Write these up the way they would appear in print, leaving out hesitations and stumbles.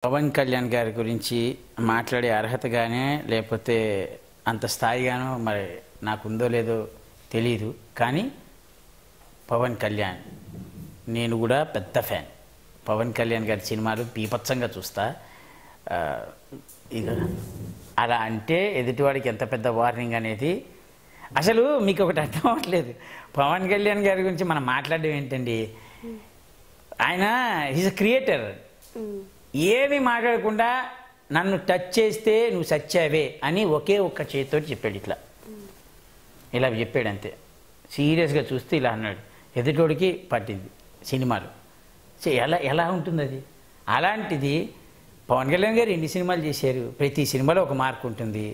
పవన్ కళ్యాణ్ గారి గురించి మాట్లాడే అర్హత గానే లేకపోతే అంత స్థాయిగానో మరి నాకుందో లేదో తెలియదు. కానీ పవన్ కళ్యాణ్ నేను కూడా పెద్ద ఫ్యాన్. పవన్ కళ్యాణ్ గారి సినిమాలు బీభత్సంగా చూస్తా. ఇక అలా అంటే ఎదుటివాడికి ఎంత పెద్ద వార్నింగ్ అనేది అసలు మీకు ఒకటి అర్థం అవ్వట్లేదు. పవన్ కళ్యాణ్ గారి గురించి మనం మాట్లాడడం ఏంటండి, ఆయన ఈజ్ అ క్రియేటర్. ఏమి మాట్లాడకుండా నన్ను టచ్ చేస్తే నువ్వు సచ్చావే అని ఒకే ఒక్క చేతితో చెప్పాడు. ఇలా చెప్పాడు అంతే. సీరియస్గా చూస్తే ఇలా అన్నాడు. ఎదుటోడికి పట్టింది సినిమాలు. ఎలా ఎలా ఉంటుంది అది? అలాంటిది పవన్ కళ్యాణ్ గారు ఎన్ని సినిమాలు చేశారు, ప్రతి సినిమాలో ఒక మార్క్ ఉంటుంది.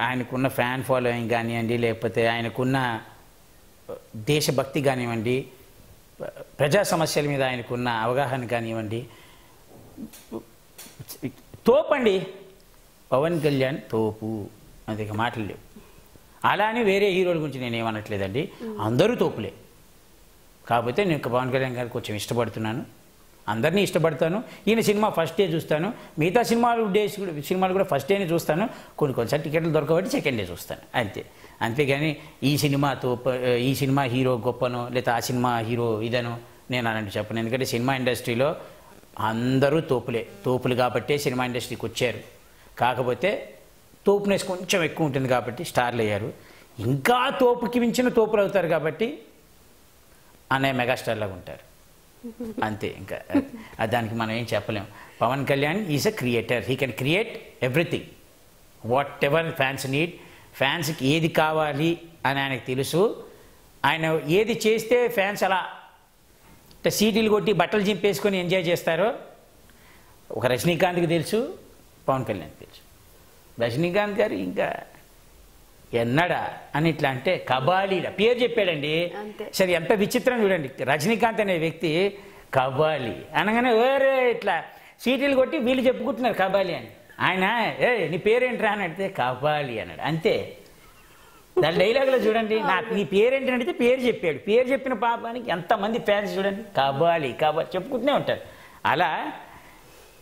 ఆయనకున్న ఫ్యాన్ ఫాలోయింగ్ కానివ్వండి, లేకపోతే ఆయనకున్న దేశభక్తి కానివ్వండి, ప్రజా సమస్యల మీద ఆయనకున్న అవగాహన కానివ్వండి, తోపండి. పవన్ కళ్యాణ్ తోపు, అంతే, మాటలు లేవు. అలా అని వేరే హీరోల గురించి నేను ఏమనట్లేదండి, అందరూ తోపులే. కాకపోతే నేను పవన్ కళ్యాణ్ గారికి కొంచెం ఇష్టపడుతున్నాను, అందరినీ ఇష్టపడతాను. ఈయన సినిమా ఫస్ట్ డే చూస్తాను, మిగతా సినిమాలు కూడా ఫస్ట్ డేనే చూస్తాను. కొన్నిసార్లు టికెట్లు దొరకబట్టి సెకండ్ డే చూస్తాను, అంతే. అంతేగాని ఈ సినిమా హీరో గొప్పనో లేదా ఆ సినిమా హీరో ఇదనో నేను అలాంటి చెప్పను. ఎందుకంటే సినిమా ఇండస్ట్రీలో అందరూ తోపులు కాబట్టే సినిమా ఇండస్ట్రీకి వచ్చారు. కాకపోతే తోపునేసి కొంచెం ఎక్కువ ఉంటుంది కాబట్టి స్టార్లు అయ్యారు. ఇంకా తోపుకి మించిన తోపులు అవుతారు కాబట్టి అన్నయ్య మెగాస్టార్ లాగా ఉంటారు, అంతే. ఇంకా దానికి మనం ఏం చెప్పలేం. Pawan Kalyan is a creator. He can create everything, whatever fans need. ఫ్యాన్స్కి ఏది కావాలి అని ఆయనకు తెలుసు. ఆయన ఏది చేస్తే ఫ్యాన్స్ అలా సీటీలు కొట్టి బట్టలు చింపేసుకొని ఎంజాయ్ చేస్తారో ఒక రజనీకాంత్కి తెలుసు, పవన్ కళ్యాణ్కి తెలుసు. రజనీకాంత్ గారు ఇంకా ఎన్నడా అని ఇట్లా అంటే కబాలీడా పేరు చెప్పాడండి. సరే, ఎంత విచిత్రం చూడండి. రజనీకాంత్ అనే వ్యక్తి కబాలీ అనగానే వేరే ఇట్లా సీటీలు కొట్టి వీళ్ళు చెప్పుకుంటున్నారు కబాలీ అని. ఆయన నీ పేరేంట్రా అని అడిగితే కబాలీ అన్నాడు, అంతే. దాని డైలాగ్లో చూడండి, నీ పేరేంటి అని అడిగితే పేరు చెప్పాడు. పేరు చెప్పిన పాపానికి ఎంతమంది ఫ్యాన్స్ చూడండి, కబాలీ చెప్పుకుంటూనే ఉంటారు. అలా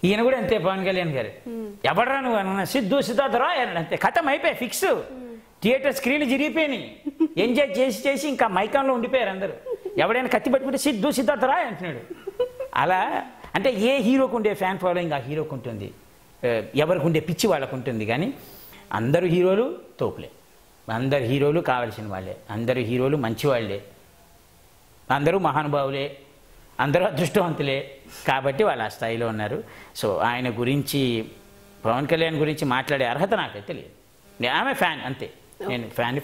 ఈయన కూడా అంతే. పవన్ కళ్యాణ్ గారు ఎవడరా నువ్వు అన్న సిద్ధార్థ రాయ్ అన్నాడు, అంతే. కథం అయిపోయి ఫిక్స్. థియేటర్ స్క్రీన్లు చిరిగిపోయినాయి. ఎంజాయ్ చేసి ఇంకా మైకాన్లో ఉండిపోయారు అందరూ. ఎవడైనా కత్తి పట్టుకుంటే సిద్ధార్థ రాయ్ అంటున్నాడు. అలా అంటే ఏ హీరోకు ఉండే ఫ్యాన్ ఫాలోయింగ్ ఆ హీరోకు ఉంటుంది, ఎవరికి ఉండే పిచ్చి వాళ్ళకు ఉంటుంది. కానీ అందరూ హీరోలు తోపులే, అందరు హీరోలు కావాల్సిన వాళ్ళే, అందరూ హీరోలు మంచివాళ్లే, అందరూ మహానుభావులే, అందరూ అదృష్టవంతులే. కాబట్టి వాళ్ళు ఆ స్థాయిలో ఉన్నారు. సో ఆయన గురించి, పవన్ కళ్యాణ్ గురించి మాట్లాడే అర్హత నాకైతే లేదు. ఆమె ఫ్యాన్, అంతే. నేను ఫ్యాన్